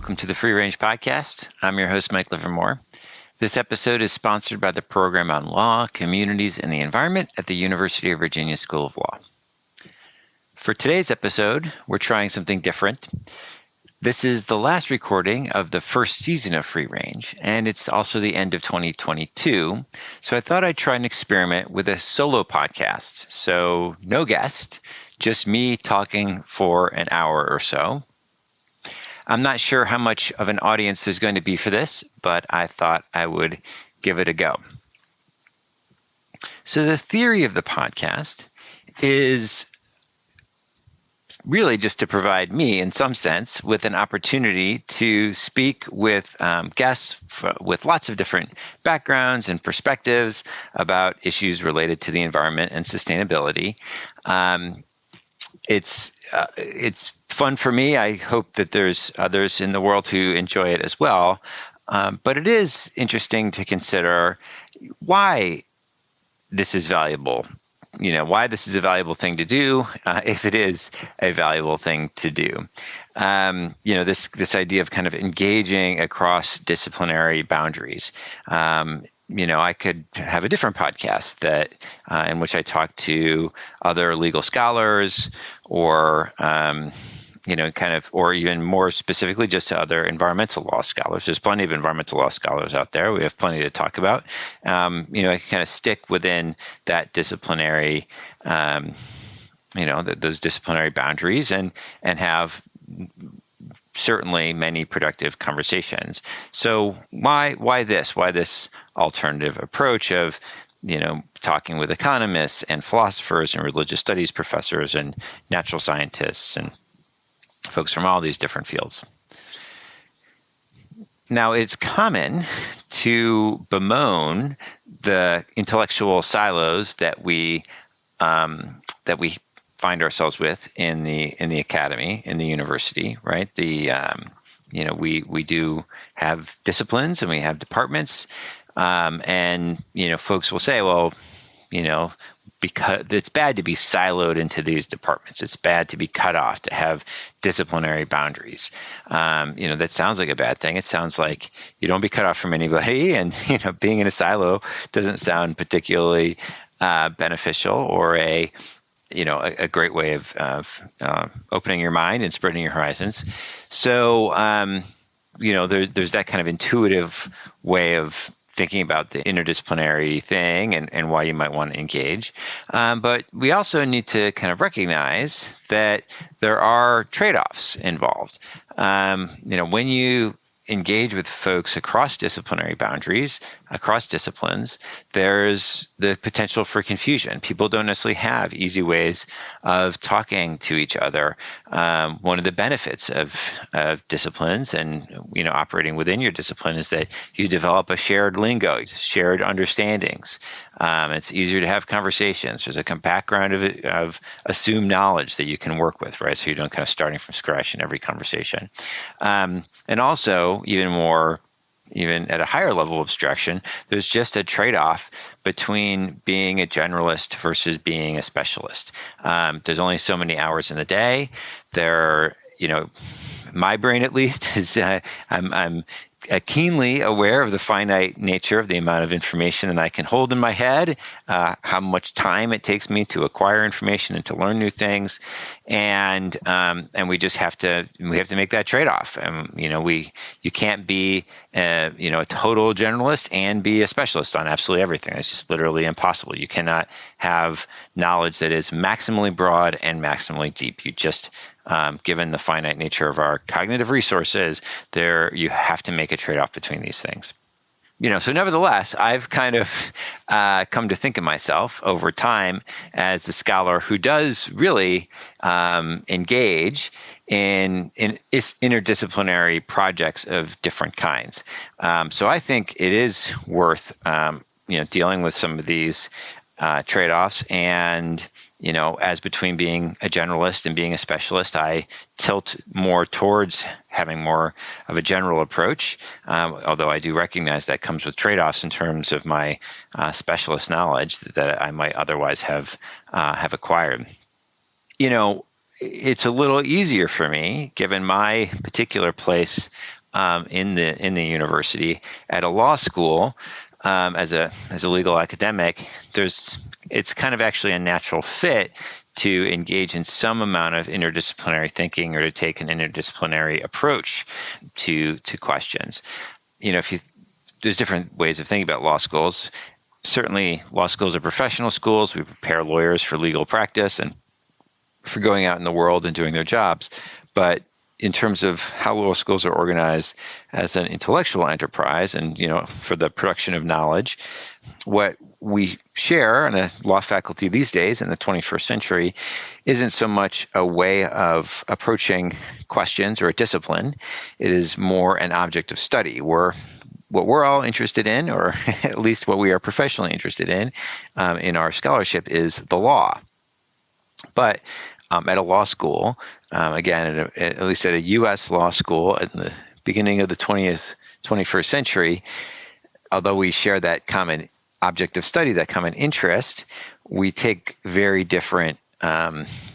welcome to the Free Range Podcast. I'm your host, Mike Livermore. This episode is sponsored by the Program on Law, Communities, and the Environment at the University of Virginia School of Law. For today's episode, we're trying something different. This is the last recording of the first season of Free Range, and it's also the end of 2022. So I thought I'd try an experiment with a solo podcast. So no guest, just me talking for an hour or so. I'm not sure how much of an audience there's going to be for this, but I thought I would give it a go. So the theory of the podcast is really just to provide me, in some sense, with an opportunity to speak with guests with lots of different backgrounds and perspectives about issues related to the environment and sustainability. It's fun for me. I hope that there's others in the world who enjoy it as well. But it is interesting to consider why this is valuable. Why this is a valuable thing to do, if it is a valuable thing to do. This idea of kind of engaging across disciplinary boundaries. I could have a different podcast that in which I talk to other legal scholars or or even more specifically, just to other environmental law scholars. There's plenty of environmental law scholars out there. We have plenty to talk about. I can kind of stick within that disciplinary, those disciplinary boundaries and have certainly many productive conversations. So why this? Why this alternative approach of talking with economists and philosophers and religious studies professors and natural scientists and folks from all these different fields. Now, it's common to bemoan the intellectual silos that we find ourselves with in the academy, in the university, right? We do have disciplines and we have departments, and folks will say, well, because it's bad to be siloed into these departments. It's bad to be cut off, to have disciplinary boundaries. That sounds like a bad thing. It sounds like you don't be cut off from anybody, and being in a silo doesn't sound particularly beneficial or a great way of opening your mind and spreading your horizons. So there's that kind of intuitive way of thinking about the interdisciplinary thing and why you might want to engage. But we also need to kind of recognize that there are trade-offs involved. When you engage with folks across disciplinary boundaries, across disciplines, there's the potential for confusion. People don't necessarily have easy ways of talking to each other. One of the benefits of disciplines and operating within your discipline is that you develop a shared lingo, shared understandings. It's easier to have conversations. There's a background of assumed knowledge that you can work with, right? So you're not kind of starting from scratch in every conversation. And also, even at a higher level of abstraction, there's just a trade-off between being a generalist versus being a specialist. There's only so many hours in the day. My brain at least is I'm keenly aware of the finite nature of the amount of information that I can hold in my head, how much time it takes me to acquire information and to learn new things, and we just have to make that trade-off. You can't be a total generalist and be a specialist on absolutely everything. It's just literally impossible. You cannot have knowledge that is maximally broad and maximally deep. You just given the finite nature of our cognitive resources, you have to make a trade-off between these things. So nevertheless, I've kind of come to think of myself over time as a scholar who does really engage in interdisciplinary projects of different kinds. So I think it is worth dealing with some of these trade-offs. And as between being a generalist and being a specialist, I tilt more towards having more of a general approach, although I do recognize that comes with trade-offs in terms of my specialist knowledge that I might otherwise have acquired. It's a little easier for me, given my particular place in the university. At a law school, as a legal academic, it's kind of actually a natural fit to engage in some amount of interdisciplinary thinking or to take an interdisciplinary approach to questions. There's different ways of thinking about law schools. Certainly, law schools are professional schools. We prepare lawyers for legal practice and for going out in the world and doing their jobs. But in terms of how law schools are organized as an intellectual enterprise and, for the production of knowledge, what we share in the law faculty these days in the 21st century isn't so much a way of approaching questions or a discipline. It is more an object of study. What we're all interested in, or at least what we are professionally interested in our scholarship, is the law. But at a law school, again, at least at a U.S. law school in the beginning of the 21st century, although we share that common object of study, that common interest, we take very different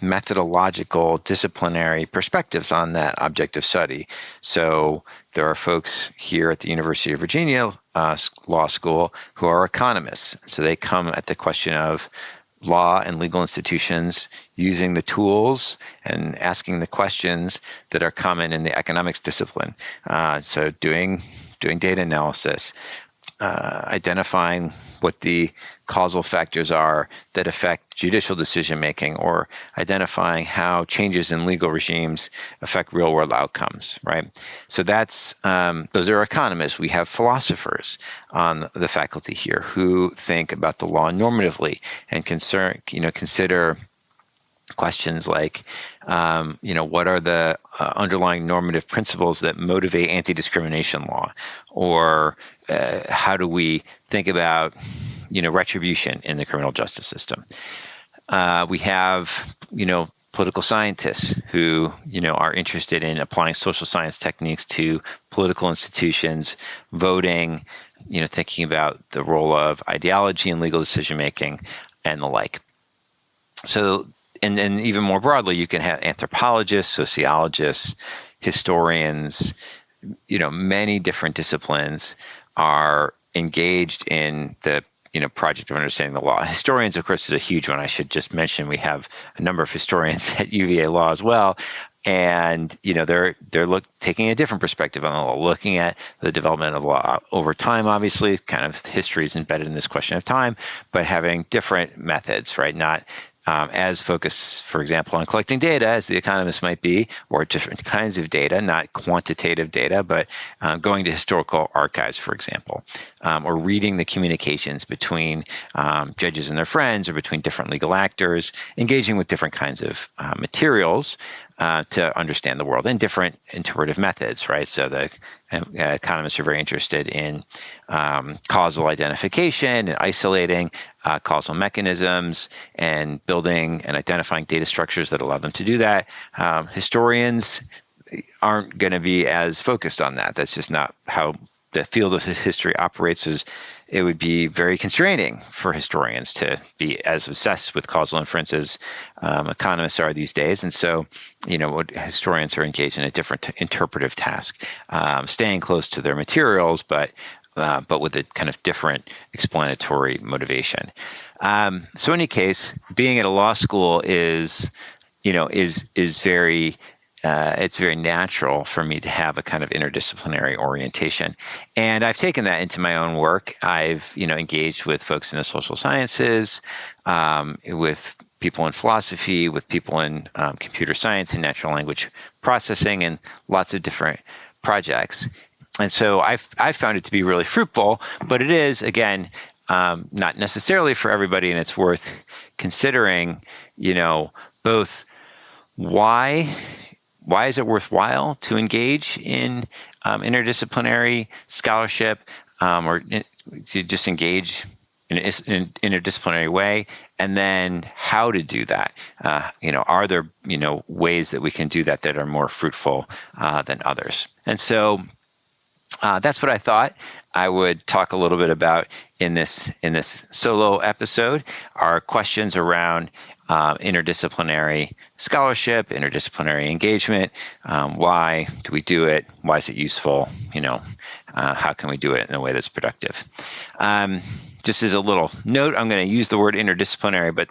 methodological, disciplinary perspectives on that object of study. So there are folks here at the University of Virginia Law School who are economists. So they come at the question of law and legal institutions using the tools and asking the questions that are common in the economics discipline. So doing data analysis, identifying what the causal factors are that affect judicial decision-making, or identifying how changes in legal regimes affect real-world outcomes, right? So those are economists. We have philosophers on the faculty here who think about the law normatively and consider questions like, what are the underlying normative principles that motivate anti-discrimination law? Or how do we think about, retribution in the criminal justice system? We have, political scientists who, are interested in applying social science techniques to political institutions, voting, thinking about the role of ideology in legal decision-making and the like. So, and even more broadly, you can have anthropologists, sociologists, historians, many different disciplines are engaged in the project of understanding the law. Historians, of course, is a huge one. I should just mention we have a number of historians at UVA Law as well. And, they're taking a different perspective on the law, looking at the development of law over time, obviously, kind of history is embedded in this question of time, but having different methods, right? Not as focused, for example, on collecting data as the economists might be, or different kinds of data, not quantitative data, but going to historical archives, for example, or reading the communications between judges and their friends, or between different legal actors, engaging with different kinds of materials to understand the world, and different interpretive methods, right? So the economists are very interested in causal identification and isolating causal mechanisms and building and identifying data structures that allow them to do that. Historians aren't going to be as focused on that. That's just not how the field of history operates. It would be very constraining for historians to be as obsessed with causal inferences economists are these days. And so, historians are engaged in a different interpretive task, staying close to their materials, but with a kind of different explanatory motivation. So in any case, being at a law school is very it's very natural for me to have a kind of interdisciplinary orientation. And I've taken that into my own work. I've, engaged with folks in the social sciences, with people in philosophy, with people in computer science and natural language processing, and lots of different projects. And so I've found it to be really fruitful, but it is, again, not necessarily for everybody, and it's worth considering, both why is it worthwhile to engage in interdisciplinary scholarship, or to just engage in an interdisciplinary way, and then how to do that? Are there ways that we can do that are more fruitful than others? And so that's what I thought I would talk a little bit about in this solo episode. Are questions around interdisciplinary scholarship, interdisciplinary engagement. Why do we do it? Why is it useful? How can we do it in a way that's productive? Just as a little note, I'm going to use the word interdisciplinary, but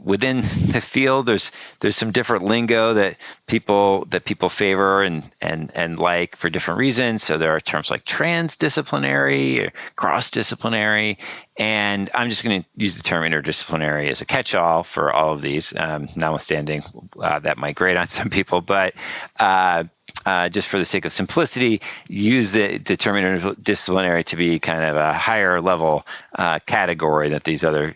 within the field, there's some different lingo that people favor and like for different reasons. So there are terms like transdisciplinary or cross-disciplinary, and I'm just going to use the term interdisciplinary as a catch-all for all of these. Notwithstanding, that might grate on some people, but just for the sake of simplicity, use the term interdisciplinary to be kind of a higher level category that these other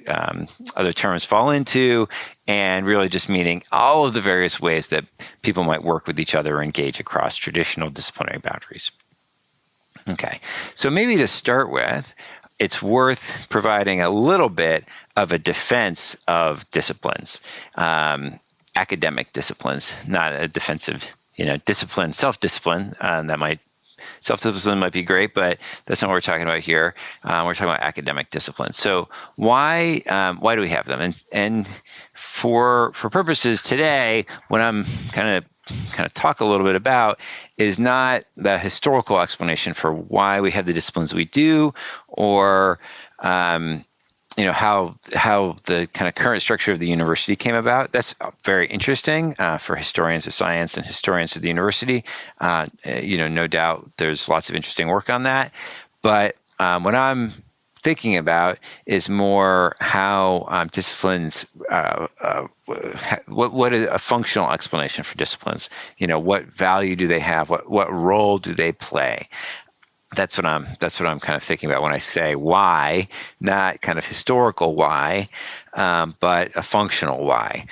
terms fall into, and really just meaning all of the various ways that people might work with each other or engage across traditional disciplinary boundaries. Okay, so maybe to start with, it's worth providing a little bit of a defense of disciplines, academic disciplines, not a defensive discipline, self-discipline. Self-discipline might be great, but that's not what we're talking about here. We're talking about academic disciplines. So why do we have them? And for purposes today, what I'm kind of talk a little bit about is not the historical explanation for why we have the disciplines we do, or how the kind of current structure of the university came about. That's very interesting for historians of science and historians of the university. No doubt there's lots of interesting work on that. But what I'm thinking about is more how disciplines, what is a functional explanation for disciplines? What value do they have? What role do they play? That's what I'm kind of thinking about when I say why, not kind of historical why, but a functional why.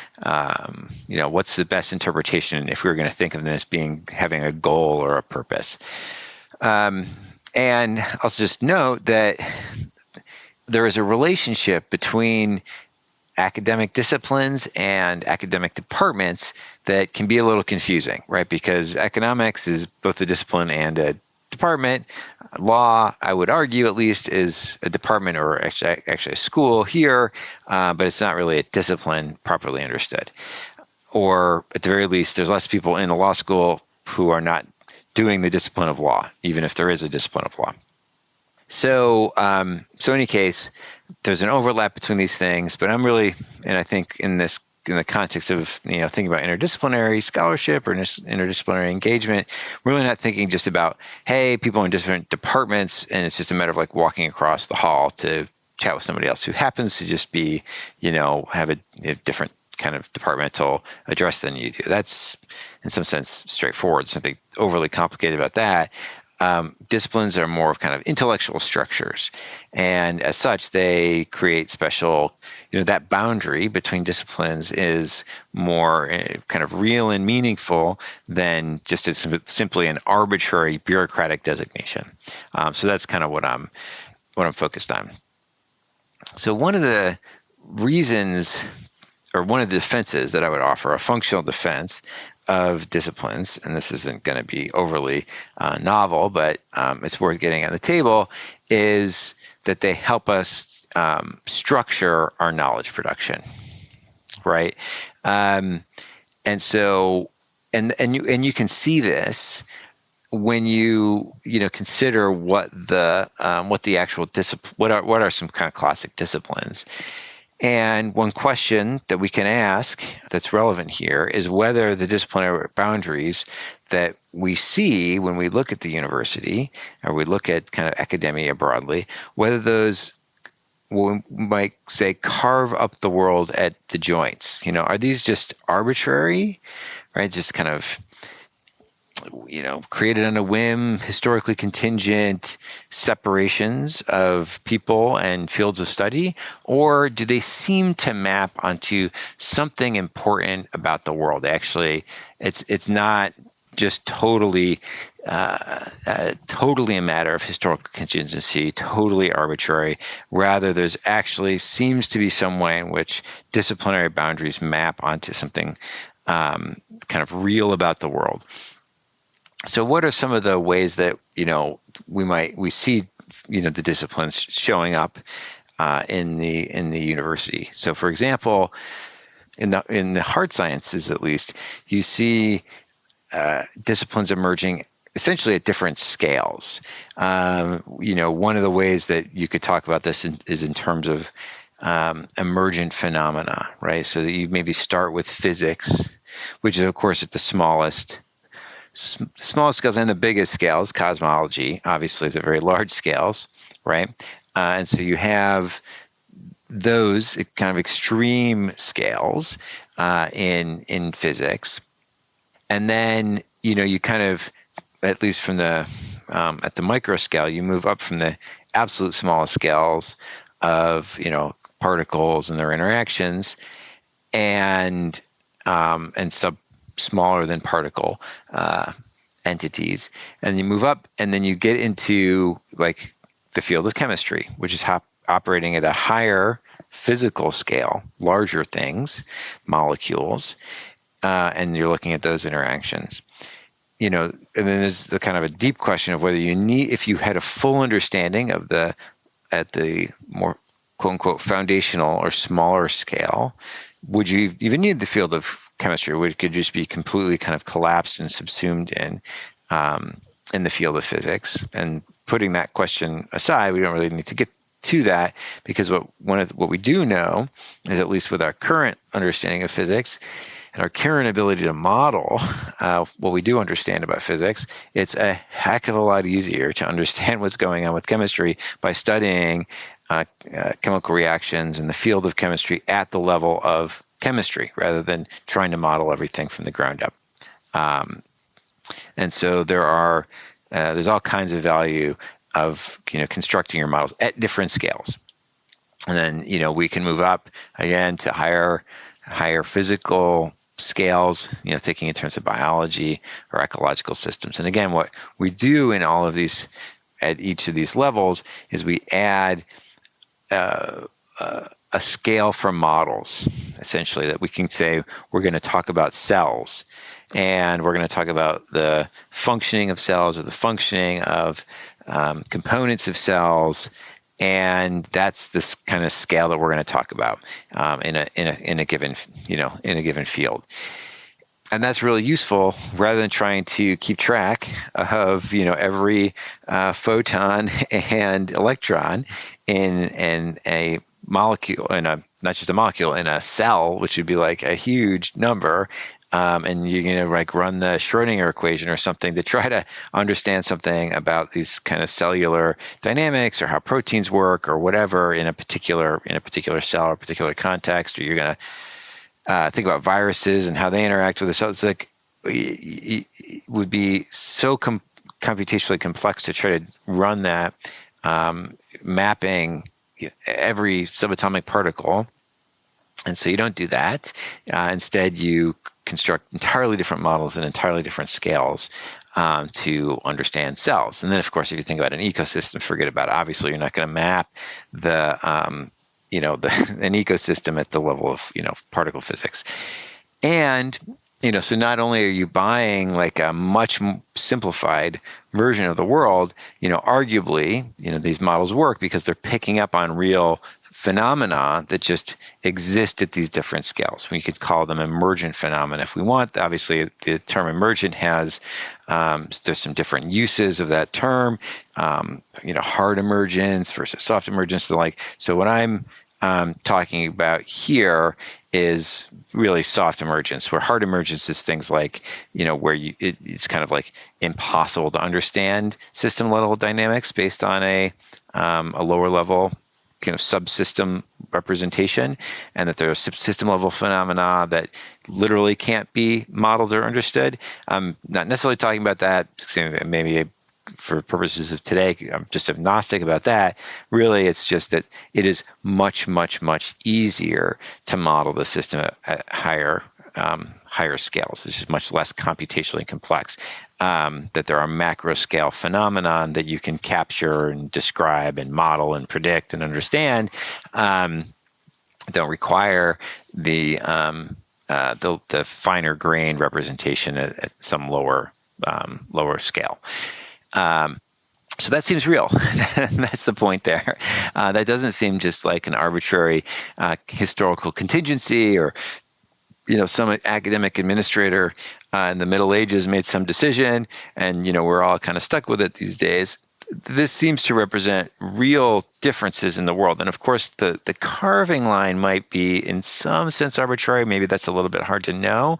What's the best interpretation if we were going to think of this having a goal or a purpose? And I'll just note that there is a relationship between academic disciplines and academic departments that can be a little confusing, right? Because economics is both a discipline and a department. Law, I would argue at least, is a department or actually a school here, but it's not really a discipline properly understood. Or at the very least, there's less people in a law school who are not doing the discipline of law, even if there is a discipline of law. So in any case, there's an overlap between these things, but I'm really, and I think in the context of thinking about interdisciplinary scholarship or interdisciplinary engagement, we're really not thinking just about, hey, people in different departments, and it's just a matter of like walking across the hall to chat with somebody else who happens to just be, have a different kind of departmental address than you do. That's in some sense straightforward. Something overly complicated about that. Disciplines are more of kind of intellectual structures, and as such, they create special, that boundary between disciplines is more kind of real and meaningful than just simply an arbitrary bureaucratic designation. So that's kind of what I'm focused on. So one of the reasons, or one of the defenses that I would offer, a functional defense of disciplines, and this isn't going to be overly novel, but it's worth getting on the table, is that they help us structure our knowledge production, right? And so, and you can see this when you consider what the actual what are some kind of classic disciplines. And one question that we can ask that's relevant here is whether the disciplinary boundaries that we see when we look at the university, or we look at kind of academia broadly, whether those, we might say, carve up the world at the joints. Are these just arbitrary, right? Just kind of created on a whim, historically contingent separations of people and fields of study, or do they seem to map onto something important about the world? Actually, it's not just totally a matter of historical contingency, totally arbitrary. Rather, there's actually seems to be some way in which disciplinary boundaries map onto something kind of real about the world. So what are some of the ways that we see the disciplines showing up in the university? So for example, in the hard sciences, at least, you see disciplines emerging essentially at different scales. One of the ways that you could talk about this is in terms of emergent phenomena, right? So that you maybe start with physics, which is, of course, at the smallest scales, and the biggest scales. Cosmology, obviously, is at very large scales, right? And so you have those kind of extreme scales in physics, and then you kind of, at least from the at the micro scale, you move up from the absolute smallest scales of particles and their interactions, and smaller than particle entities, and you move up, and then you get into like the field of chemistry, which is operating at a higher physical scale, larger things, molecules, and you're looking at those interactions. And then there's the kind of a deep question of whether if you had a full understanding of at the more quote unquote foundational or smaller scale, would you even need the field of chemistry, which could just be completely kind of collapsed and subsumed in the field of physics? And putting that question aside, we don't really need to get to that, because what we do know is, at least with our current understanding of physics and our current ability to model what we do understand about physics, it's a heck of a lot easier to understand what's going on with chemistry by studying chemical reactions in the field of chemistry at the level of chemistry, rather than trying to model everything from the ground up. And so there's all kinds of value of constructing your models at different scales. And then we can move up again to higher physical scales, thinking in terms of biology or ecological systems. And again, what we do in all of these, at each of these levels, is we add a scale for models, essentially, that we can say we're going to talk about cells, and we're going to talk about the functioning of cells, or the functioning of components of cells, and that's this kind of scale that we're going to talk about in a given field. And that's really useful, rather than trying to keep track of every photon and electron in a molecule, not just a molecule, in a cell, which would be like a huge number. And you're going to run the Schrodinger equation or something to try to understand something about these kind of cellular dynamics, or how proteins work, or whatever, in a particular cell or particular context. Or you're going to think about viruses and how they interact with the cell. It's like it would be so computationally complex to try to run that, mapping every subatomic particle. And so you don't do that. Instead, you construct entirely different models and entirely different scales to understand cells. And then, of course, if you think about an ecosystem, forget about it. Obviously, you're not going to map an ecosystem at the level of particle physics. And so not only are you buying like a much simplified version of the world, arguably, these models work because they're picking up on real phenomena that just exist at these different scales. We could call them emergent phenomena if we want. Obviously, the term emergent has, there's some different uses of that term, hard emergence versus soft emergence. So what I'm talking about here is really soft emergence, where hard emergence is things like, where it's kind of like impossible to understand system level dynamics based on a lower level kind of subsystem representation, and that there are system level phenomena that literally can't be modeled or understood. I'm not necessarily talking about that. Maybe for purposes of today, I'm just agnostic about that. Really, it's just that it is much, much, much easier to model the system at higher scales. It's just much less computationally complex. That there are macro scale phenomenon that you can capture and describe and model and predict and understand, don't require the finer grained representation at some lower scale. So that seems real. That's the point there. That doesn't seem just like an arbitrary historical contingency or some academic administrator in the Middle Ages made some decision, and we're all kind of stuck with it these days. This seems to represent real differences in the world. And of course, the carving line might be in some sense arbitrary. Maybe that's a little bit hard to know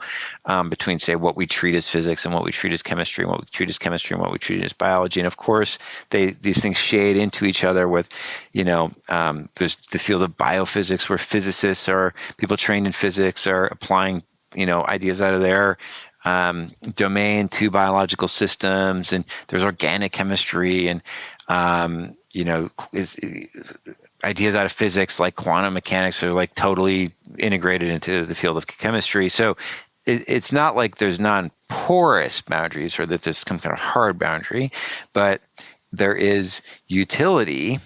between, say, what we treat as physics and what we treat as chemistry, and what we treat as chemistry and what we treat as biology. And of course, these things shade into each other with, there's the field of biophysics where physicists or people trained in physics are applying, ideas out of their domain to biological systems, and there's organic chemistry and ideas out of physics like quantum mechanics are like totally integrated into the field of chemistry. So it's not like there's non-porous boundaries or that there's some kind of hard boundary, but there is utility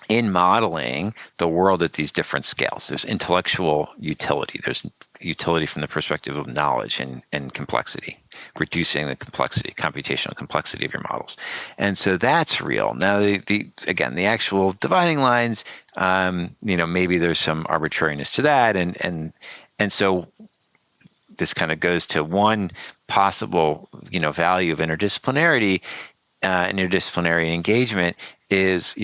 in modeling the world at these different scales. There's intellectual utility. There's utility from the perspective of knowledge and complexity, reducing the complexity, computational complexity of your models. And so that's real. Now, the actual dividing lines, maybe there's some arbitrariness to that. And so this kind of goes to one possible, value of interdisciplinarity, interdisciplinary engagement is,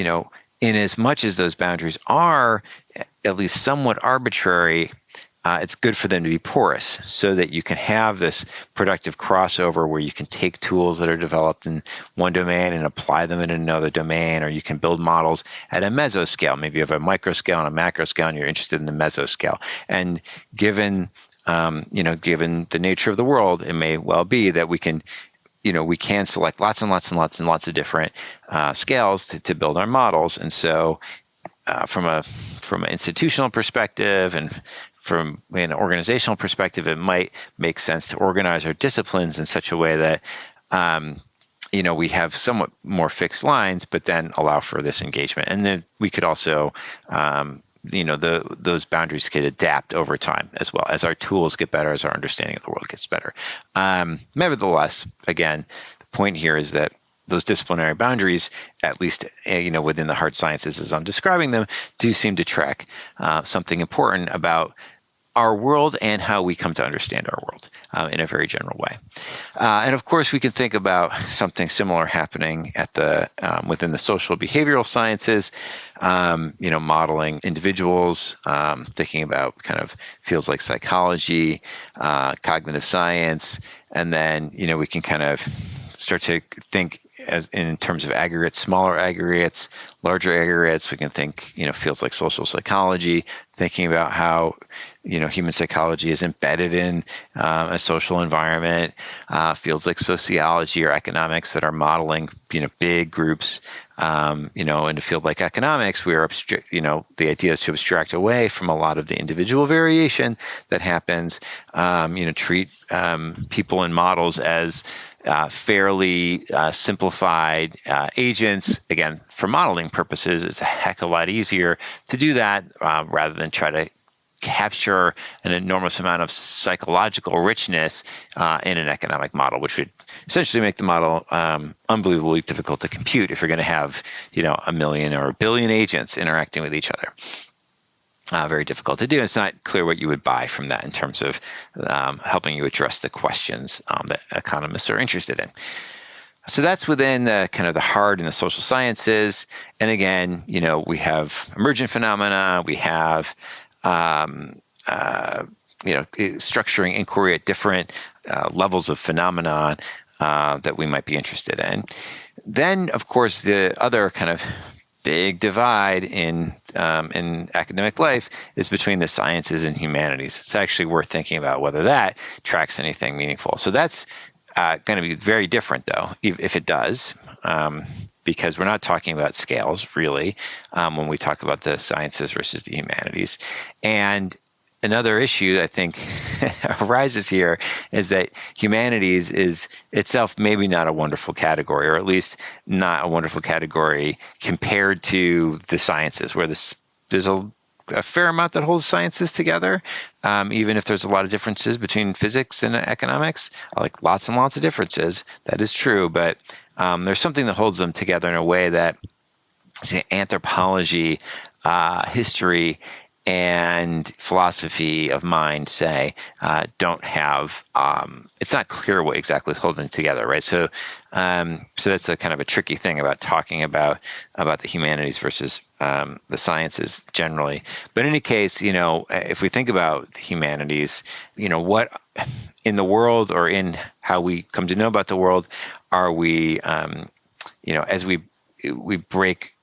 in as much as those boundaries are at least somewhat arbitrary, it's good for them to be porous so that you can have this productive crossover where you can take tools that are developed in one domain and apply them in another domain, or you can build models at a mesoscale. Maybe you have a micro scale and a macro scale and you're interested in the mesoscale. And given the nature of the world, it may well be that we can select lots and lots and lots and lots of different scales to build our models. And so from an institutional perspective and from an organizational perspective, it might make sense to organize our disciplines in such a way that we have somewhat more fixed lines, but then allow for this engagement. And then we could also those boundaries could adapt over time as well as our tools get better, as our understanding of the world gets better. Nevertheless, again, the point here is that those disciplinary boundaries, at least within the hard sciences as I'm describing them, do seem to track something important about our world and how we come to understand our world in a very general way. And of course, we can think about something similar happening at within the social behavioral sciences, modeling individuals, thinking about kind of fields like psychology, cognitive science, and then, we can kind of start to think as in terms of aggregates, smaller aggregates, larger aggregates. We can think, fields like social psychology, thinking about how, human psychology is embedded in a social environment, fields like sociology or economics that are modeling, big groups. In a field like economics, we are the idea is to abstract away from a lot of the individual variation that happens, treat people in models as fairly simplified agents. Again, for modeling purposes, it's a heck of a lot easier to do that rather than try to capture an enormous amount of psychological richness in an economic model, which would essentially make the model unbelievably difficult to compute if you're going to have, a million or a billion agents interacting with each other. Very difficult to do. It's not clear what you would buy from that in terms of helping you address the questions that economists are interested in. So that's within the kind of the hard and the social sciences. And again, we have emergent phenomena. We have structuring inquiry at different levels of phenomenon that we might be interested in. Then, of course, the other kind of big divide in academic life is between the sciences and humanities. It's actually worth thinking about whether that tracks anything meaningful. So that's going to be very different, though, if it does, because we're not talking about scales, really, when we talk about the sciences versus the humanities. And another issue I think arises here is that humanities is itself maybe not a wonderful category, or at least not a wonderful category compared to the sciences, where there's a fair amount that holds sciences together, even if there's a lot of differences between physics and economics, like lots and lots of differences. That is true, but there's something that holds them together in a way that, say, anthropology, history, and philosophy of mind, say, don't have. It's not clear what exactly is holding them together, right? So that's a kind of a tricky thing about talking about the humanities versus the sciences generally. But in any case, if we think about the humanities, what in the world or in how we come to know about the world are we, as we break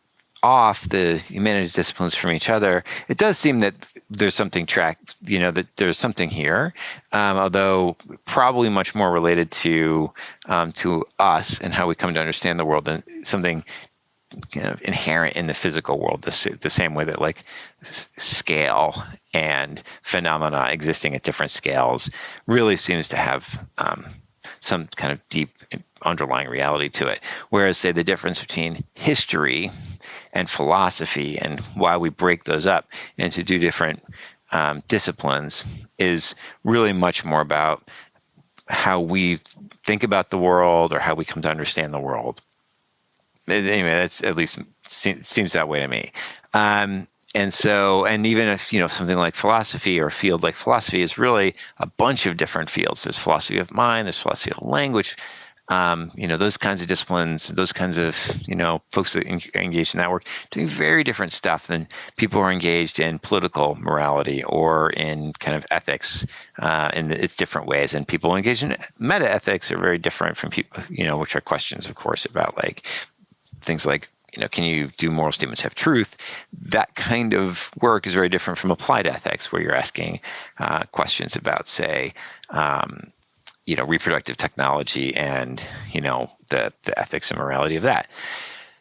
off the humanities disciplines from each other, it does seem that there's something that there's something here, although probably much more related to us and how we come to understand the world than something kind of inherent in the physical world, the same way that like scale and phenomena existing at different scales really seems to have some kind of deep underlying reality to it. Whereas, say, the difference between history and philosophy and why we break those up into two different disciplines is really much more about how we think about the world or how we come to understand the world. Anyway, that's at least seems that way to me. And even if, something like philosophy or a field like philosophy is really a bunch of different fields. There's philosophy of mind, there's philosophy of language, those kinds of disciplines, those kinds of, folks that engage in that work doing very different stuff than people who are engaged in political morality or in kind of ethics in its different ways. And people engaged in meta ethics are very different from people, which are questions, of course, about like things like, can you do moral statements have truth? That kind of work is very different from applied ethics, where you're asking questions about, say, reproductive technology and, the ethics and morality of that.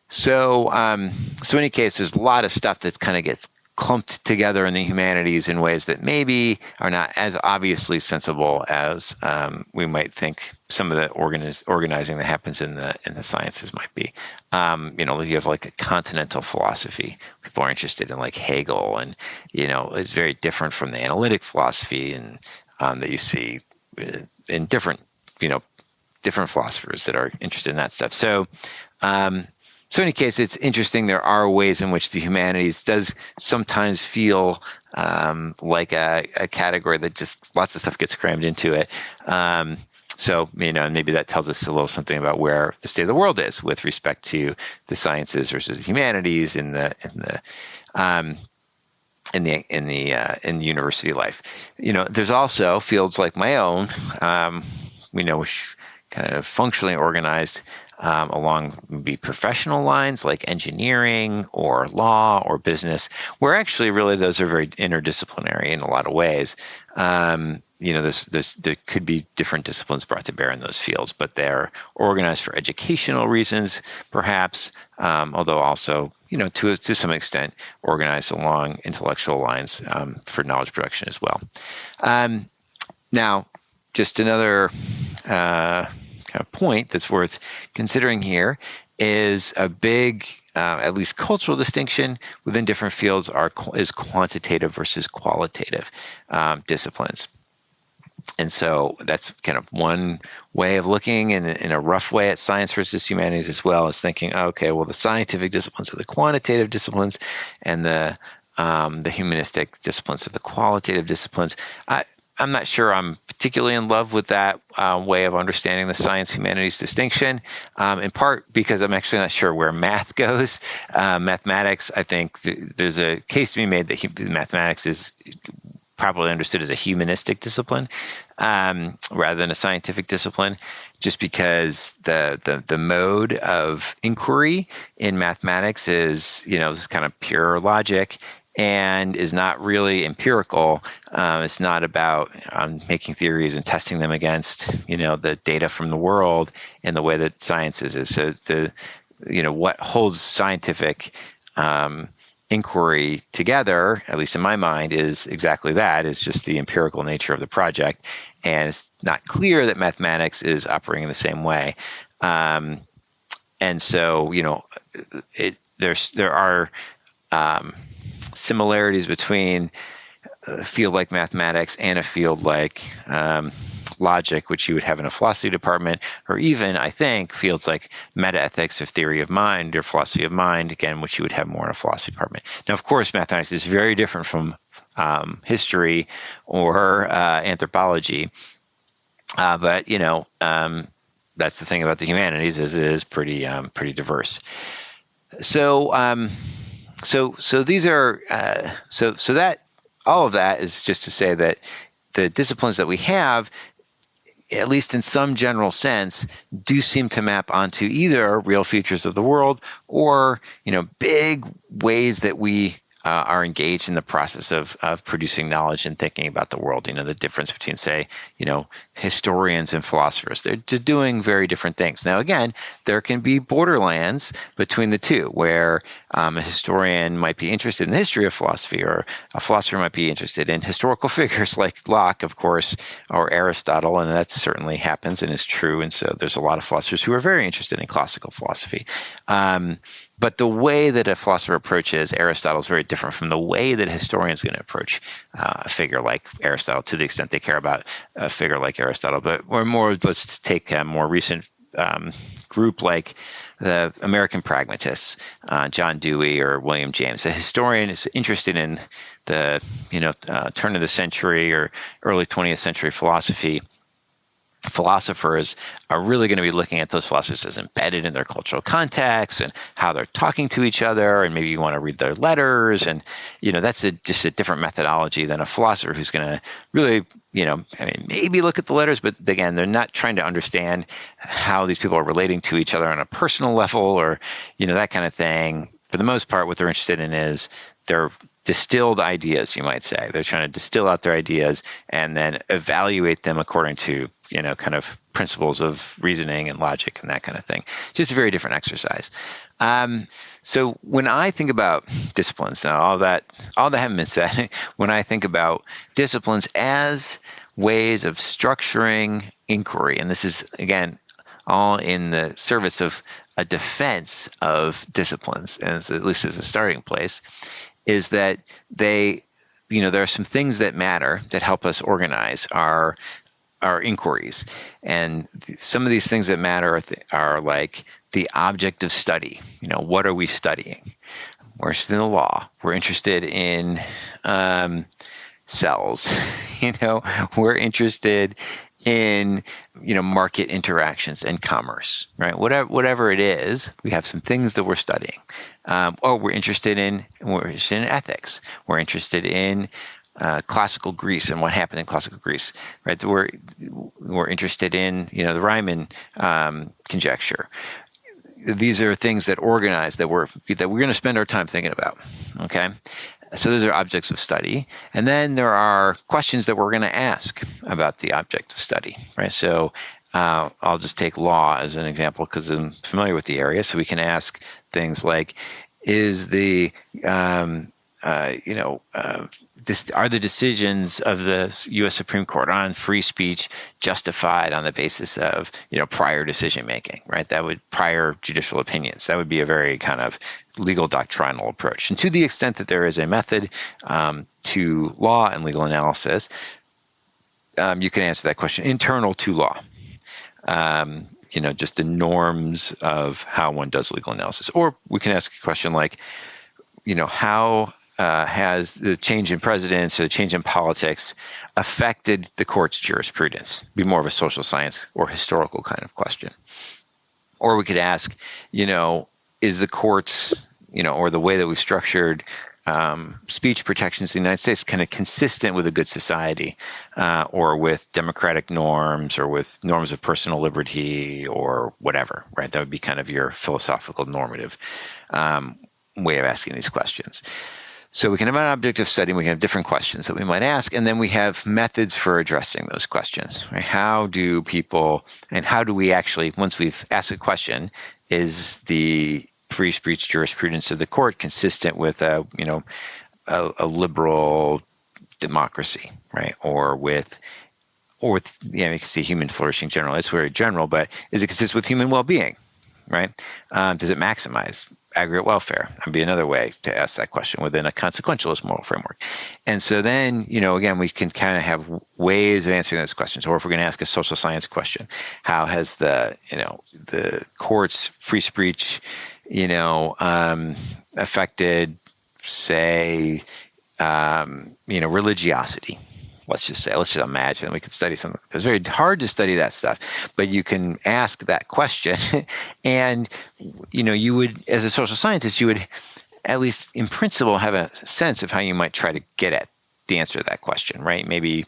So in any case, there's a lot of stuff that kind of gets clumped together in the humanities in ways that maybe are not as obviously sensible as we might think some of the organizing that happens in the sciences might be. You have like a continental philosophy. People are interested in like Hegel, and it's very different from the analytic philosophy and that you see in different philosophers that are interested in that stuff. So in any case, it's interesting. There are ways in which the humanities does sometimes feel like a category that just lots of stuff gets crammed into it. So maybe that tells us a little something about where the state of the world is with respect to the sciences versus the humanities in the university life. There's also fields like my own, which kind of functionally organized along maybe professional lines like engineering or law or business, where actually really those are very interdisciplinary in a lot of ways. There could be different disciplines brought to bear in those fields, but they're organized for educational reasons, perhaps, although also, to some extent, organized along intellectual lines for knowledge production as well. Now, just another kind of point that's worth considering here is a big, at least cultural distinction within different fields is quantitative versus qualitative disciplines. And so that's kind of one way of looking in a rough way at science versus humanities, as well as thinking, okay, well, the scientific disciplines are the quantitative disciplines and the humanistic disciplines are the qualitative disciplines. I'm not sure I'm particularly in love with that way of understanding the science-humanities distinction, in part because I'm actually not sure where math goes. Mathematics, I think there's a case to be made that mathematics is probably understood as a humanistic discipline rather than a scientific discipline, just because the mode of inquiry in mathematics is, this kind of pure logic, and is not really empirical. It's not about making theories and testing them against, the data from the world in the way that science is. So what holds scientific inquiry together, at least in my mind, is exactly that, is just the empirical nature of the project. And it's not clear that mathematics is operating in the same way. And so, there are similarities between a field like mathematics and a field like logic, which you would have in a philosophy department, or even, I think, fields like metaethics or theory of mind or philosophy of mind, again, which you would have more in a philosophy department. Now, of course, mathematics is very different from history or anthropology. But that's the thing about the humanities, is it is pretty diverse. So these are so that all of that is just to say that the disciplines that we have, at least in some general sense, do seem to map onto either real features of the world or, big ways that we are engaged in the process of producing knowledge and thinking about the world. The difference between, say, historians and philosophers. They're doing very different things. Now, again, there can be borderlands between the two, where a historian might be interested in the history of philosophy, or a philosopher might be interested in historical figures like Locke, of course, or Aristotle, and that certainly happens and is true. And so there's a lot of philosophers who are very interested in classical philosophy. But the way that a philosopher approaches Aristotle is very different from the way that a historian is going to approach a figure like Aristotle, to the extent they care about a figure like Aristotle. But let's take a more recent group like the American pragmatists, John Dewey or William James. A historian is interested in the turn of the century or early 20th century philosophy. Philosophers are really going to be looking at those philosophers as embedded in their cultural context and how they're talking to each other, and maybe you want to read their letters, and that's just a different methodology than a philosopher who's going to really maybe look at the letters, but again, they're not trying to understand how these people are relating to each other on a personal level, or that kind of thing. For the most part, what they're interested in is their distilled ideas, you might say. They're trying to distill out their ideas and then evaluate them according to kind of principles of reasoning and logic and that kind of thing. Just a very different exercise. So when I think about disciplines, now all that having been said, when I think about disciplines as ways of structuring inquiry, and this is, again, all in the service of a defense of disciplines, and at least as a starting place, is that there are some things that matter that help us organize our inquiries. And some of these things that matter are like the object of study. What are we studying? We're interested in the law. We're interested in cells. We're interested in market interactions and commerce, right? Whatever it is, we have some things that we're studying. Or we're interested in ethics. We're interested in classical Greece and what happened in classical Greece, right? We're interested in the Riemann conjecture. These are things that organize that we're going to spend our time thinking about. Okay, so those are objects of study, and then there are questions that we're going to ask about the object of study, right? So I'll just take law as an example because I'm familiar with the area. So we can ask things like, is the are the decisions of the U.S. Supreme Court on free speech justified on the basis of prior decision making, right? Prior judicial opinions. That would be a very kind of legal doctrinal approach. And to the extent that there is a method to law and legal analysis, you can answer that question internal to law. Just the norms of how one does legal analysis. Or we can ask a question like, how has the change in presidents or the change in politics affected the court's jurisprudence? Be more of a social science or historical kind of question. Or we could ask, is the courts, or the way that we've structured speech protections in the United States kind of consistent with a good society, or with democratic norms, or with norms of personal liberty, or whatever, right? That would be kind of your philosophical normative way of asking these questions. So we can have an object of study, and we can have different questions that we might ask, and then we have methods for addressing those questions. Right? How do we actually, once we've asked a question, is the free speech jurisprudence of the court consistent with a liberal democracy, right? Or with you can see human flourishing general. It's very general, but is it consistent with human well-being, right? Does it maximize aggregate welfare? That'd be another way to ask that question within a consequentialist moral framework. And so then, again, we can kind of have ways of answering those questions. Or if we're going to ask a social science question, how has the court's free speech, affected, say, religiosity. Let's just imagine we could study something. It's very hard to study that stuff, but you can ask that question, and you would, as a social scientist, you would, at least in principle, have a sense of how you might try to get at the answer to that question, right? Maybe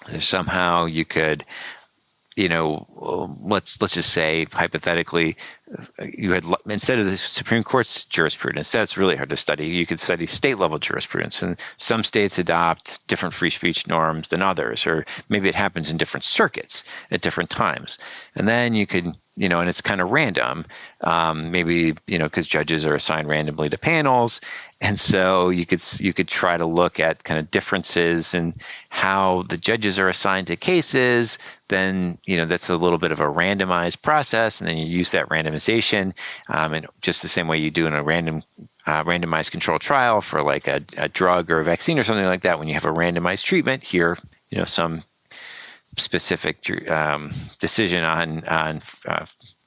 there's somehow you could, let's just say hypothetically, you had, instead of the Supreme Court's jurisprudence, that's really hard to study. You could study state level jurisprudence, and some states adopt different free speech norms than others, or maybe it happens in different circuits at different times. And then you could, and it's kind of random, maybe, because judges are assigned randomly to panels. And so you could try to look at kind of differences in how the judges are assigned to cases. Then, that's a little bit of a randomized process. And then you use that randomization, and just the same way you do in a randomized controlled trial for like a drug or a vaccine or something like that. When you have a randomized treatment here, some specific decision on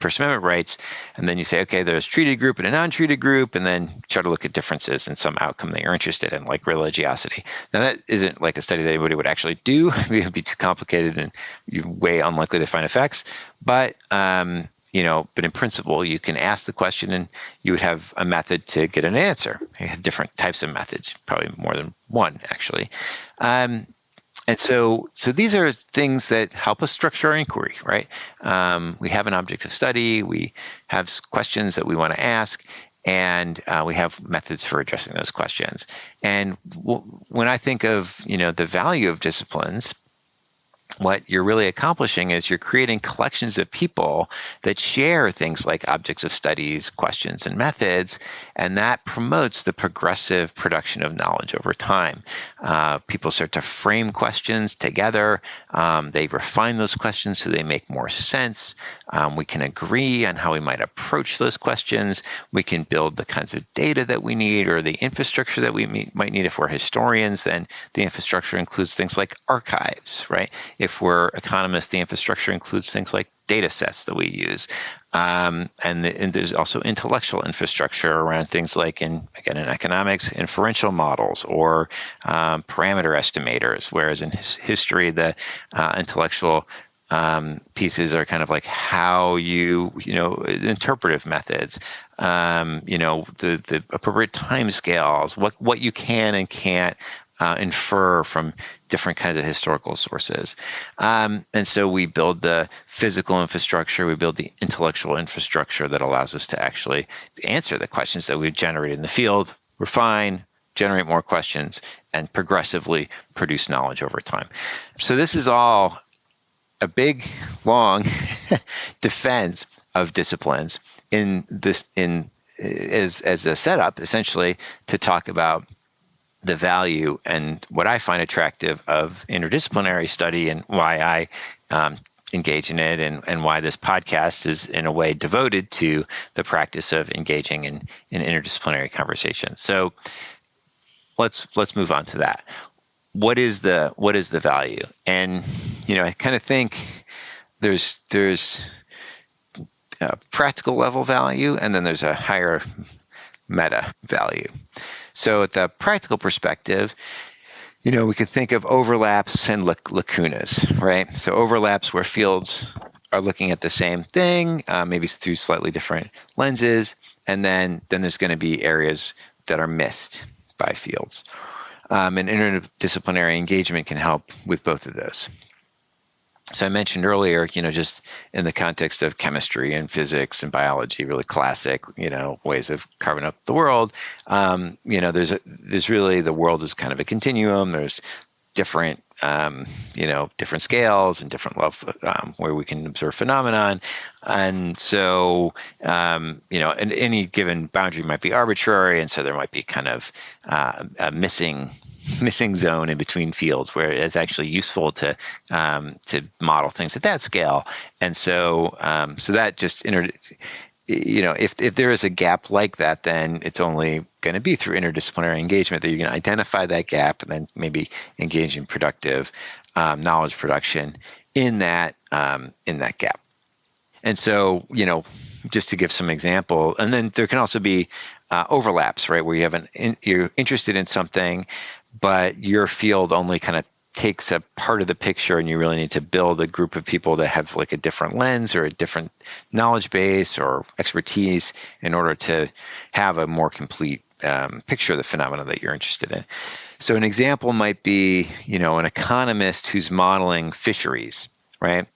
First Amendment rights, and then you say, okay, there's a treated group and a non-treated group, and then try to look at differences in some outcome that you're interested in, like religiosity. Now, that isn't like a study that anybody would actually do. It would be too complicated and you're way unlikely to find effects. But but in principle, you can ask the question and you would have a method to get an answer. You have different types of methods, probably more than one, actually. And so these are things that help us structure our inquiry, right? We have an object of study, we have questions that we want to ask, and we have methods for addressing those questions. And when I think of, the value of disciplines, what you're really accomplishing is you're creating collections of people that share things like objects of studies, questions, and methods, and that promotes the progressive production of knowledge over time. People start to frame questions together. They refine those questions so they make more sense. We can agree on how we might approach those questions. We can build the kinds of data that we need, or the infrastructure that we might need. If we're historians, then the infrastructure includes things like archives, right? If we're economists, the infrastructure includes things like data sets that we use. And there's also intellectual infrastructure around things like, in economics, inferential models or parameter estimators, whereas in history, the intellectual pieces are kind of like how interpretive methods, the appropriate timescales, what you can and can't infer from different kinds of historical sources. And so we build the physical infrastructure, we build the intellectual infrastructure that allows us to actually answer the questions that we've generated in the field, refine, generate more questions, and progressively produce knowledge over time. So this is all a big, long defense of disciplines as a setup, essentially, to talk about the value and what I find attractive of interdisciplinary study, and why I engage in it, and why this podcast is in a way devoted to the practice of engaging in interdisciplinary conversations. So let's move on to that. What is the value? And I kind of think there's a practical level value, and then there's a higher meta value. So at the practical perspective, we could think of overlaps and lacunas, right? So overlaps where fields are looking at the same thing, maybe through slightly different lenses, and then there's going to be areas that are missed by fields. And interdisciplinary engagement can help with both of those. So I mentioned earlier, just in the context of chemistry and physics and biology, really classic, ways of carving up the world. There's really, the world is kind of a continuum. There's different, different scales and different where we can observe phenomenon. And so, and any given boundary might be arbitrary. And so there might be kind of a missing zone in between fields where it's actually useful to model things at that scale. And so that just if there is a gap like that, then it's only going to be through interdisciplinary engagement that you're going to identify that gap and then maybe engage in productive knowledge production in that gap. And so, just to give some example. And then there can also be overlaps, right, where you have you're interested in something, but your field only kind of takes a part of the picture, and you really need to build a group of people that have like a different lens or a different knowledge base or expertise in order to have a more complete picture of the phenomena that you're interested in. So an example might be, an economist who's modeling fisheries, right?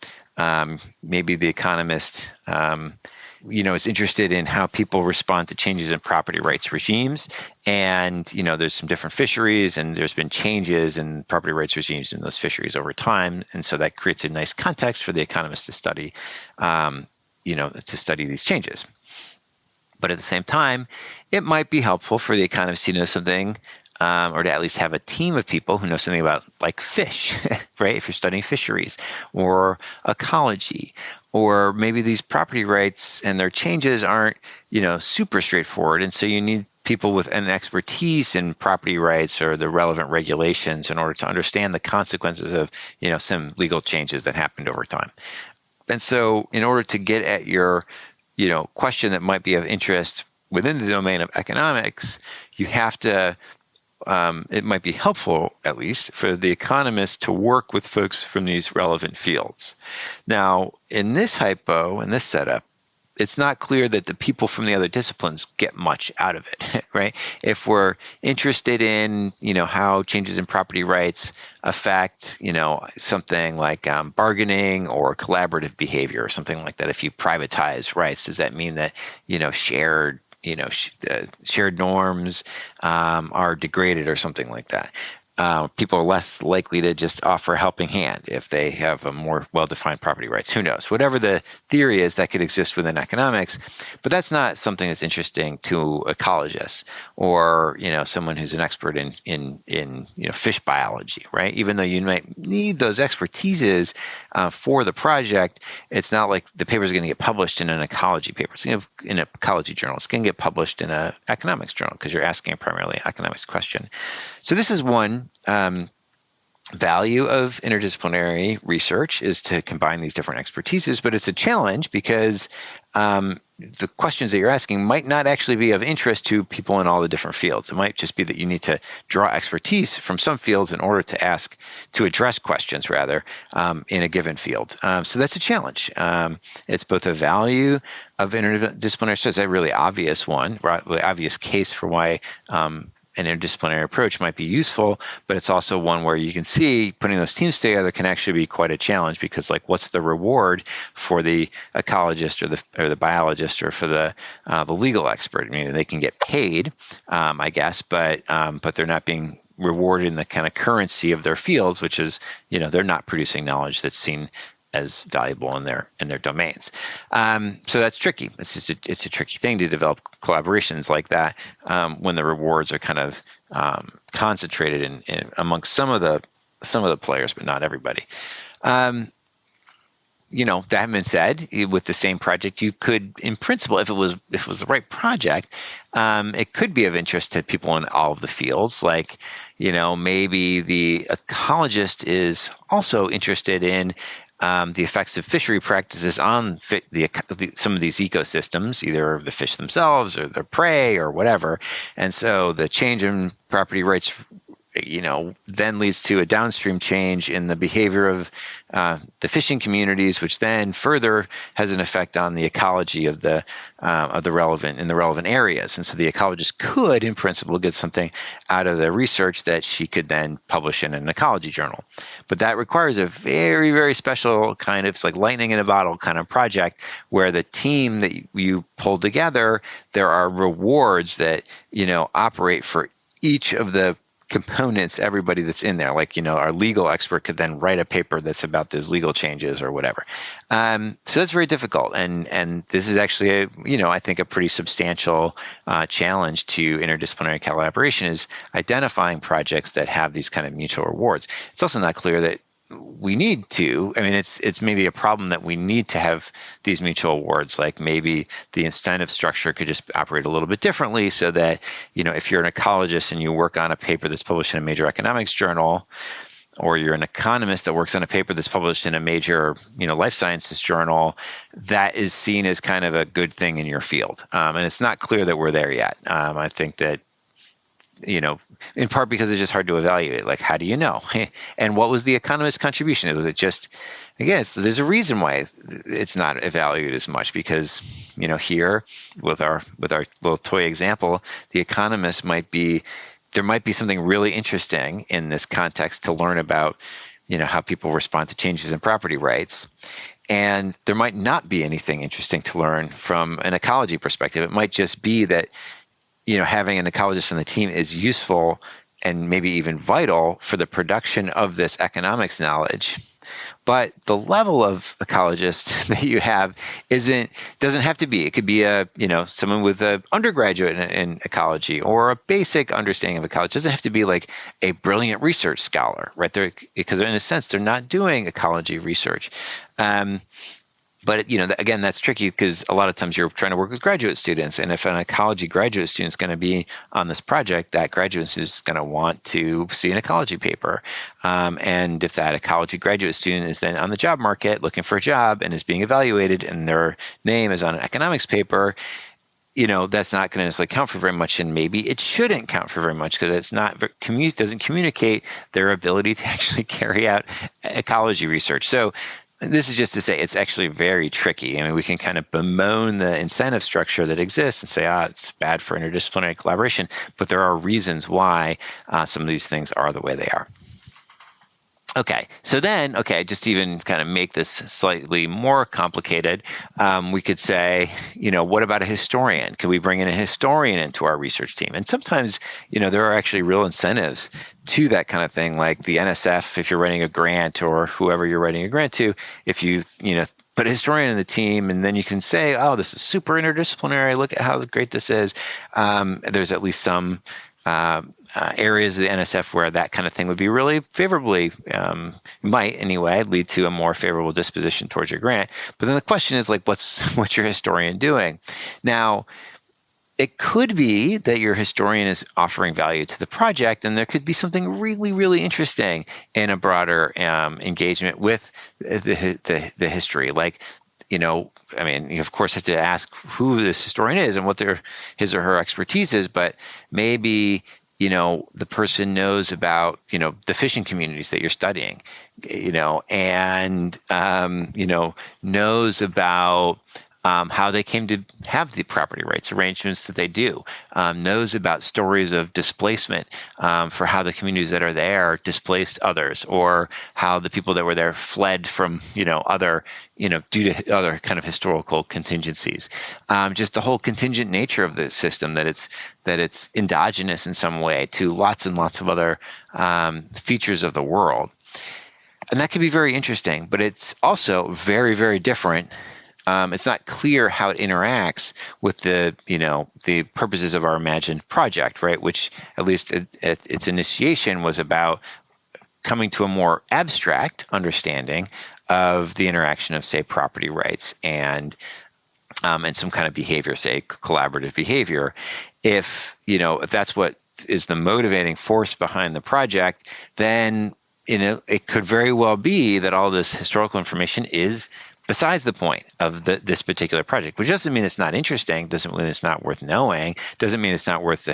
Maybe the economist is interested in how people respond to changes in property rights regimes. And, there's some different fisheries, and there's been changes in property rights regimes in those fisheries over time. And so that creates a nice context for the economist to study, these changes. But at the same time, it might be helpful for the economist to know something, or to at least have a team of people who know something about like fish, right? If you're studying fisheries or ecology, or maybe these property rights and their changes aren't, super straightforward. And so you need people with an expertise in property rights or the relevant regulations in order to understand the consequences of, some legal changes that happened over time. And so in order to get at your, question that might be of interest within the domain of economics, you have to it might be helpful, at least, for the economist to work with folks from these relevant fields. Now, in this hypo, in this setup, it's not clear that the people from the other disciplines get much out of it, right? If we're interested in, how changes in property rights affect, something like bargaining or collaborative behavior or something like that, if you privatize rights, does that mean that, shared norms are degraded or something like that? People are less likely to just offer a helping hand if they have a more well-defined property rights. Who knows? Whatever the theory is, that could exist within economics, but that's not something that's interesting to ecologists or someone who's an expert in fish biology, right? Even though you might need those expertises for the project, it's not like the paper is going to get published in an ecology paper. It's going to in an ecology journal. It's going to get published in an economics journal because you're asking a primarily economics question. So this is one value of interdisciplinary research, is to combine these different expertises, but it's a challenge because the questions that you're asking might not actually be of interest to people in all the different fields. It might just be that you need to draw expertise from some fields in order to address questions rather in a given field. So that's a challenge. It's both a value of interdisciplinary studies, a really obvious one, right? Really obvious case for why an interdisciplinary approach might be useful, but it's also one where you can see putting those teams together can actually be quite a challenge, because what's the reward for the ecologist or the biologist or for the legal expert? I mean, they can get paid, I guess, but they're not being rewarded in the kind of currency of their fields, which is, they're not producing knowledge that's seen as valuable in their domains. So that's tricky. It's a tricky thing to develop collaborations like that when the rewards are kind of concentrated in amongst some of the players, but not everybody. That having been said, with the same project, you could, in principle, if it was the right project, it could be of interest to people in all of the fields. Maybe the ecologist is also interested in the effects of fishery practices on some of these ecosystems, either the fish themselves or their prey or whatever. And so the change in property rights, then leads to a downstream change in the behavior of the fishing communities, which then further has an effect on the ecology of the relevant areas. And so the ecologist could, in principle, get something out of the research that she could then publish in an ecology journal. But that requires a very, very special kind of, it's like lightning in a bottle kind of project, where the team that you pull together, there are rewards that operate for each of the components, everybody that's in there. Our legal expert could then write a paper that's about those legal changes or whatever. So that's very difficult. And this is actually I think a pretty substantial challenge to interdisciplinary collaboration, is identifying projects that have these kind of mutual rewards. It's also not clear that we need to. I mean, it's maybe a problem that we need to have these mutual awards. Like maybe the incentive structure could just operate a little bit differently, so that if you're an ecologist and you work on a paper that's published in a major economics journal, or you're an economist that works on a paper that's published in a major, life sciences journal, that is seen as kind of a good thing in your field. And it's not clear that we're there yet. I think that, in part because it's just hard to evaluate. Like, how do you know? And what was the economist's contribution? Was it just, again, there's a reason why it's not evaluated as much, because, here with our little toy example, the economist there might be something really interesting in this context to learn about, how people respond to changes in property rights. And there might not be anything interesting to learn from an ecology perspective. It might just be that, having an ecologist on the team is useful and maybe even vital for the production of this economics knowledge. But the level of ecologist that you have doesn't have to be. It could be someone with an undergraduate in ecology or a basic understanding of ecology. It doesn't have to be like a brilliant research scholar, right? Because in a sense, they're not doing ecology research. But, again, that's tricky because a lot of times you're trying to work with graduate students. And if an ecology graduate student is going to be on this project, that graduate student is going to want to see an ecology paper. And if that ecology graduate student is then on the job market looking for a job and is being evaluated and their name is on an economics paper, that's not going to necessarily count for very much, and maybe it shouldn't count for very much because it's doesn't communicate their ability to actually carry out ecology research. So this is just to say it's actually very tricky. I mean, we can kind of bemoan the incentive structure that exists and say, it's bad for interdisciplinary collaboration, but there are reasons why some of these things are the way they are. Okay, so then, just to even kind of make this slightly more complicated, we could say, what about a historian? Could we bring in a historian into our research team? And sometimes, there are actually real incentives to that kind of thing, like the NSF, if you're writing a grant, or whoever you're writing a grant to, if you, put a historian in the team, and then you can say, this is super interdisciplinary, look at how great this is. There's at least some areas of the NSF where that kind of thing would be really favorably, might anyway, lead to a more favorable disposition towards your grant. But then the question is, like, what's your historian doing? Now, it could be that your historian is offering value to the project, and there could be something really, really interesting in a broader engagement with the history. Like, you of course have to ask who this historian is and what his or her expertise is, but maybe, the person knows about, the fishing communities that you're studying, and, knows about how they came to have the property rights arrangements that they do, knows about stories of displacement for how the communities that are there displaced others, or how the people that were there fled from, other, due to other kind of historical contingencies. Just the whole contingent nature of the system, that it's endogenous in some way to lots and lots of other features of the world. And that can be very interesting, but it's also very, very different. It's not clear how it interacts with the purposes of our imagined project, right? Which, at least its initiation, was about coming to a more abstract understanding of the interaction of, say, property rights and some kind of behavior, say collaborative behavior. If that's what is the motivating force behind the project, then it could very well be that all this historical information is besides the point of this particular project, which doesn't mean it's not interesting, doesn't mean it's not worth knowing, doesn't mean it's not worth the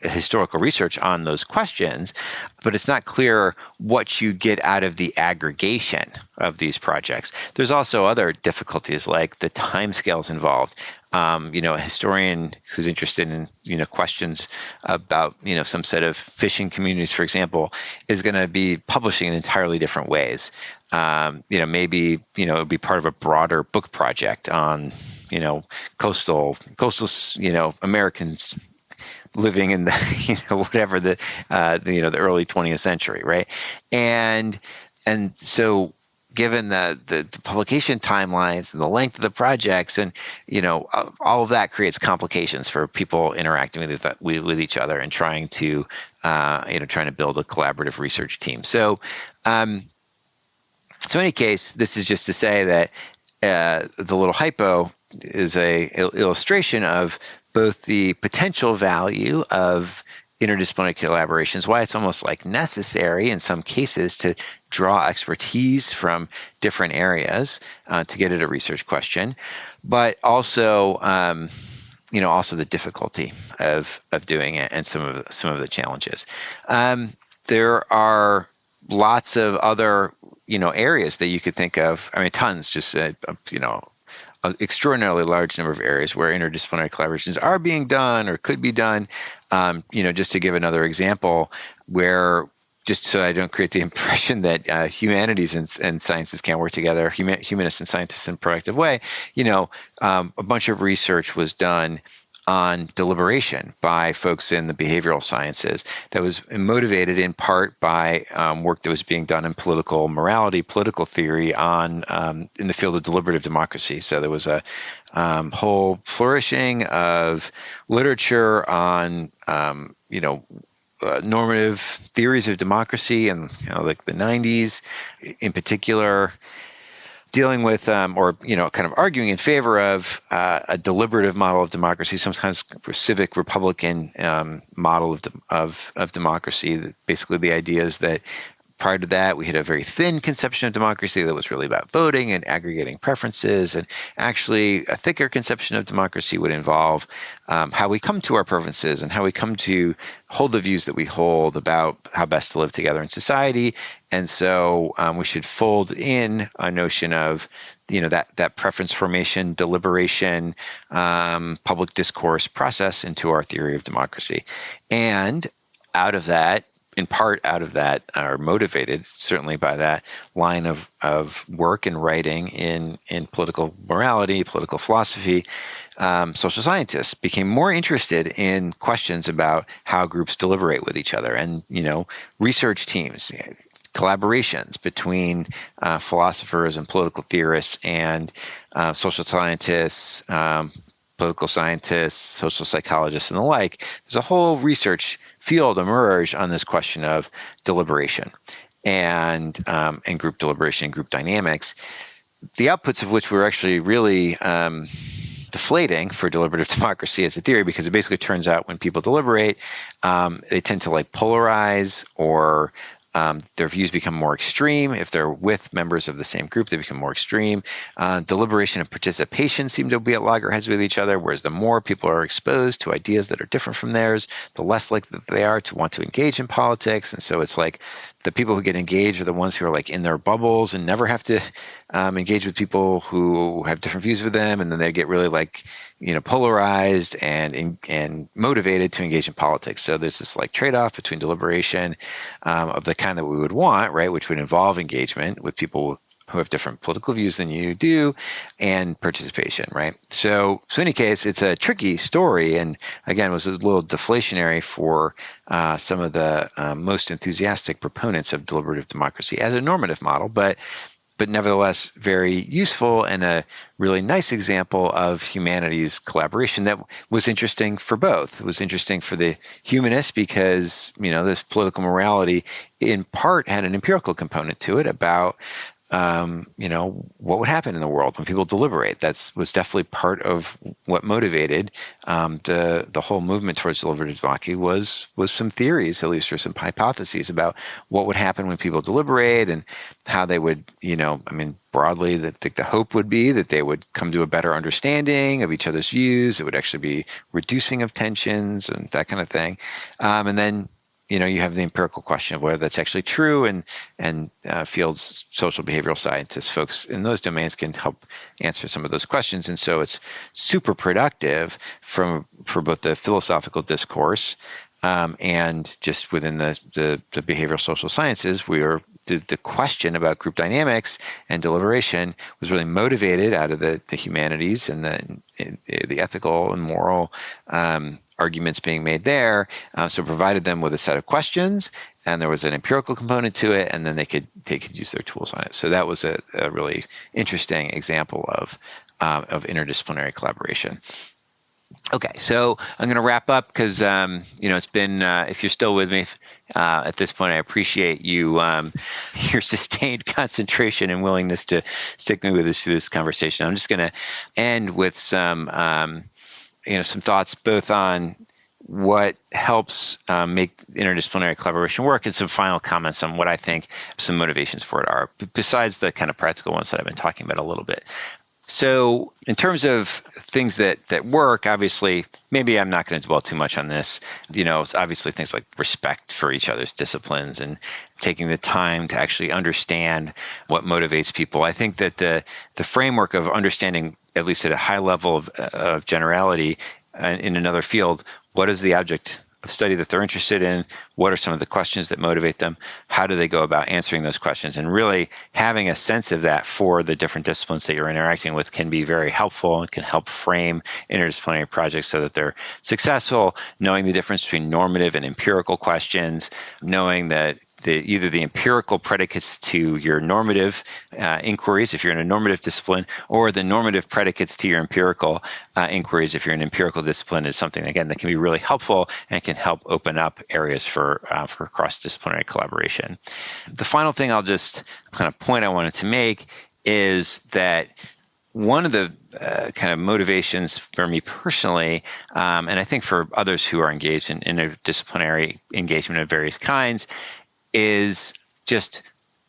historical research on those questions, but it's not clear what you get out of the aggregation of these projects. There's also other difficulties, like the timescales involved. A historian who's interested in, questions about, some set of fishing communities, for example, is going to be publishing in entirely different ways. Maybe, it would be part of a broader book project on, coastal, Americans living in the, whatever the early 20th century, right? And so, given the publication timelines and the length of the projects, and all of that creates complications for people interacting with each other and trying to build a collaborative research team. So, in any case, this is just to say that the little hypo is a illustration of both the potential value of interdisciplinary collaboration is why it's almost like necessary in some cases to draw expertise from different areas to get at a research question, but also also the difficulty of doing it and some of the challenges. There are lots of other areas that you could think of. I mean, tons. Just an extraordinarily large number of areas where interdisciplinary collaborations are being done or could be done. Just to give another example, where just so I don't create the impression that humanities and sciences can't work together, humanists and scientists in a productive way, a bunch of research was done on deliberation by folks in the behavioral sciences that was motivated in part by work that was being done in political morality, political theory in the field of deliberative democracy. So there was a whole flourishing of literature on normative theories of democracy in like the 90s, in particular, dealing with kind of arguing in favor of a deliberative model of democracy, sometimes civic republican model of democracy. Basically, the idea is that prior to that, we had a very thin conception of democracy that was really about voting and aggregating preferences. And actually, a thicker conception of democracy would involve how we come to our preferences and how we come to hold the views that we hold about how best to live together in society. And so we should fold in a notion of that preference formation, deliberation, public discourse process into our theory of democracy. And in part out of that, are motivated certainly by that line of work and writing in political morality, political philosophy, social scientists became more interested in questions about how groups deliberate with each other, and research teams, collaborations between philosophers and political theorists and social scientists, political scientists, social psychologists, and the like. There's a whole research field emerged on this question of deliberation and group deliberation, group dynamics, the outputs of which were actually really deflating for deliberative democracy as a theory, because it basically turns out when people deliberate, they tend to polarize, or their views become more extreme. If they're with members of the same group, they become more extreme. Deliberation and participation seem to be at loggerheads with each other, whereas the more people are exposed to ideas that are different from theirs, the less likely they are to want to engage in politics. And so it's like the people who get engaged are the ones who are in their bubbles and never have to engage with people who have different views with them, and then they get really polarized and motivated to engage in politics. So there's this trade-off between deliberation of the kind that we would want, right, which would involve engagement with people who have different political views than you do, and participation, right? So in any case, it's a tricky story, and again, was a little deflationary for some of the most enthusiastic proponents of deliberative democracy as a normative model, but nevertheless very useful and a really nice example of humanities collaboration that was interesting for both. It was interesting for the humanists because, this political morality in part had an empirical component to it about what would happen in the world when people deliberate. That was definitely part of what motivated the whole movement towards deliberative democracy was some theories, at least, or some hypotheses about what would happen when people deliberate and how they would, broadly, the hope would be that they would come to a better understanding of each other's views. It would actually be reducing of tensions and that kind of thing. And then you have the empirical question of whether that's actually true, and fields, social behavioral scientists, folks in those domains can help answer some of those questions. And so it's super productive for both the philosophical discourse and just within the behavioral social sciences, the question about group dynamics and deliberation was really motivated out of the humanities and the ethical and moral arguments being made there. So provided them with a set of questions, and there was an empirical component to it, and then they could use their tools on it. So that was a really interesting example of interdisciplinary collaboration. Okay, so I'm going to wrap up because it's been if you're still with me at this point, I appreciate your sustained concentration and willingness to stick me with us through this conversation. I'm just going to end with some thoughts both on what helps make interdisciplinary collaboration work, and some final comments on what I think some motivations for it are, besides the kind of practical ones that I've been talking about a little bit. So in terms of things that work, obviously, maybe I'm not going to dwell too much on this. It's obviously things like respect for each other's disciplines and taking the time to actually understand what motivates people. I think that the framework of understanding, at least at a high level of generality in another field, what is the object of study that they're interested in? What are some of the questions that motivate them? How do they go about answering those questions? And really having a sense of that for the different disciplines that you're interacting with can be very helpful and can help frame interdisciplinary projects so that they're successful, knowing the difference between normative and empirical questions, knowing that either the empirical predicates to your normative inquiries, if you're in a normative discipline, or the normative predicates to your empirical inquiries, if you're in an empirical discipline, is something, again, that can be really helpful and can help open up areas for cross-disciplinary collaboration. The final thing I'll just kind of point I wanted to make is that one of the kind of motivations for me personally, and I think for others who are engaged in interdisciplinary engagement of various kinds, is just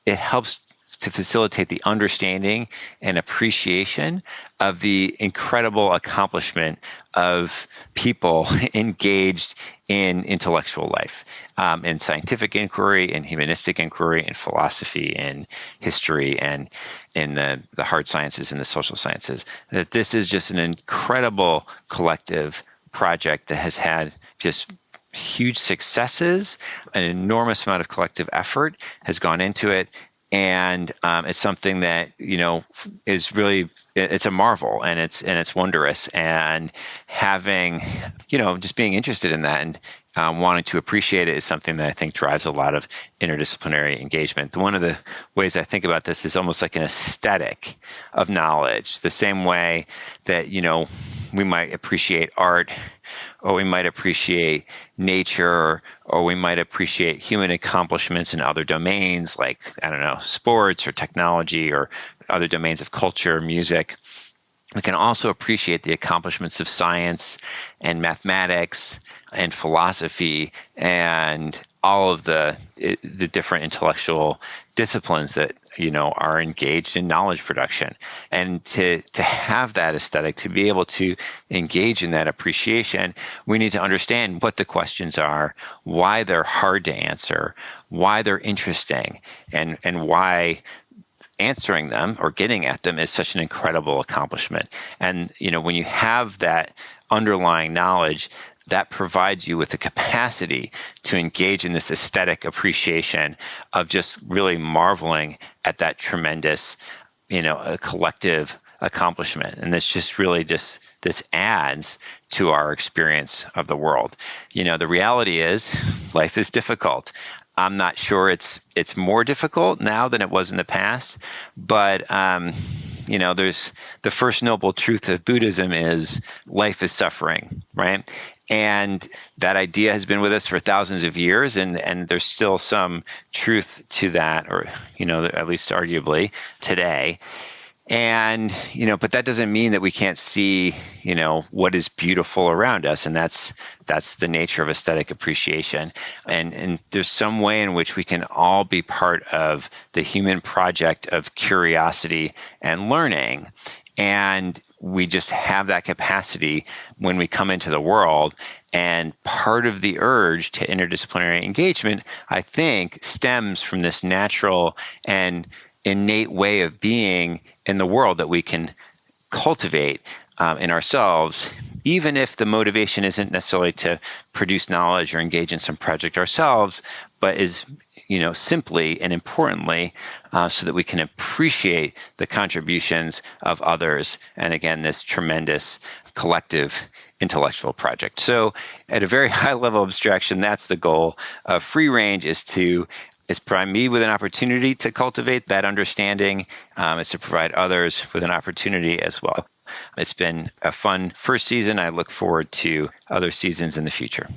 it helps to facilitate the understanding and appreciation of the incredible accomplishment of people engaged in intellectual life, in scientific inquiry, in humanistic inquiry, in philosophy, in history, and in the hard sciences and the social sciences. That this is just an incredible collective project that has had just huge successes. An enormous amount of collective effort has gone into it, and it's something that is really, it's a marvel, and it's wondrous. And having just being interested in that and wanting to appreciate it is something that I think drives a lot of interdisciplinary engagement. One of the ways I think about this is almost like an aesthetic of knowledge, the same way that we might appreciate art, or we might appreciate nature, or we might appreciate human accomplishments in other domains like, I don't know, sports or technology or other domains of culture, music. We can also appreciate the accomplishments of science and mathematics and philosophy and all of the different intellectual disciplines that are engaged in knowledge production. And to have that aesthetic, to be able to engage in that appreciation, we need to understand what the questions are, why they're hard to answer, why they're interesting, and why answering them or getting at them is such an incredible accomplishment. And when you have that underlying knowledge, that provides you with the capacity to engage in this aesthetic appreciation of just really marveling at that tremendous, collective accomplishment. And this just really this adds to our experience of the world. The reality is life is difficult. I'm not sure it's more difficult now than it was in the past, but there's the first noble truth of Buddhism is life is suffering, right? And that idea has been with us for thousands of years, and there's still some truth to that, or at least arguably today. And but that doesn't mean that we can't see what is beautiful around us, and that's the nature of aesthetic appreciation. And there's some way in which we can all be part of the human project of curiosity and learning. And we just have that capacity when we come into the world. And part of the urge to interdisciplinary engagement, I think, stems from this natural and innate way of being in the world that we can cultivate in ourselves, even if the motivation isn't necessarily to produce knowledge or engage in some project ourselves, but is simply and importantly, so that we can appreciate the contributions of others. And again, this tremendous collective intellectual project. So at a very high level of abstraction, that's the goal of free range, is provide me with an opportunity to cultivate that understanding, is to provide others with an opportunity as well. It's been a fun first season. I look forward to other seasons in the future.